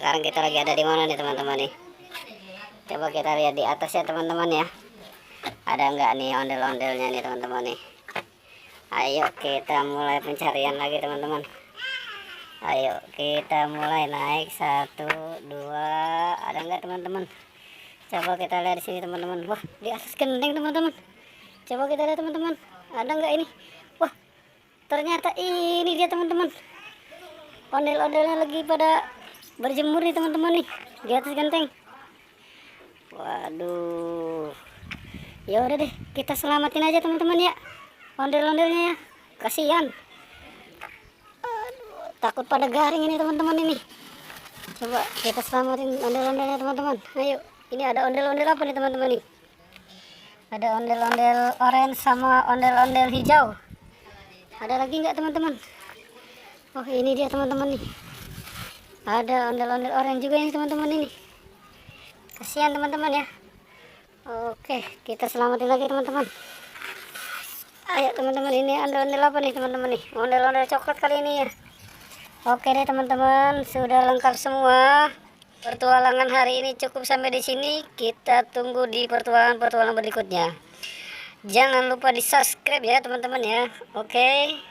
Sekarang kita lagi ada di mana nih teman-teman nih? Coba kita lihat di atas ya teman-teman ya. Ada nggak nih ondel-ondelnya nih teman-teman nih? Ayo kita mulai pencarian lagi teman-teman. Ayo kita mulai naik 1, 2. Ada nggak teman-teman? Coba kita lihat di sini teman-teman. Wah, di atas genteng teman-teman. Coba kita lihat teman-teman. Ada nggak ini? Wah, ternyata ini dia teman-teman. Ondel-ondelnya lagi pada berjemur nih teman-teman nih di atas genteng. Waduh, ya udah deh, kita selamatin aja teman-teman ya ondel-ondelnya ya, kasihan. Aduh, takut pada garing ini teman-teman ini. Coba kita selamatin ondel-ondelnya teman-teman. Ayo, ini ada ondel-ondel apa nih teman-teman nih? Ada ondel-ondel orange sama ondel-ondel hijau. Ada lagi nggak teman-teman? Oh, ini dia teman-teman nih. Ada ondel-ondel orange juga ini teman-teman ini. Kasihan teman-teman ya. Oke, kita selamatin lagi teman-teman. Ayo teman-teman, ini ondel-ondel apa nih teman-teman nih? Ondel-ondel coklat kali ini ya. Oke deh teman-teman, sudah lengkap semua. Pertualangan hari ini cukup sampai di sini. Kita tunggu di pertualangan berikutnya. Jangan lupa di subscribe ya teman-teman ya. Oke.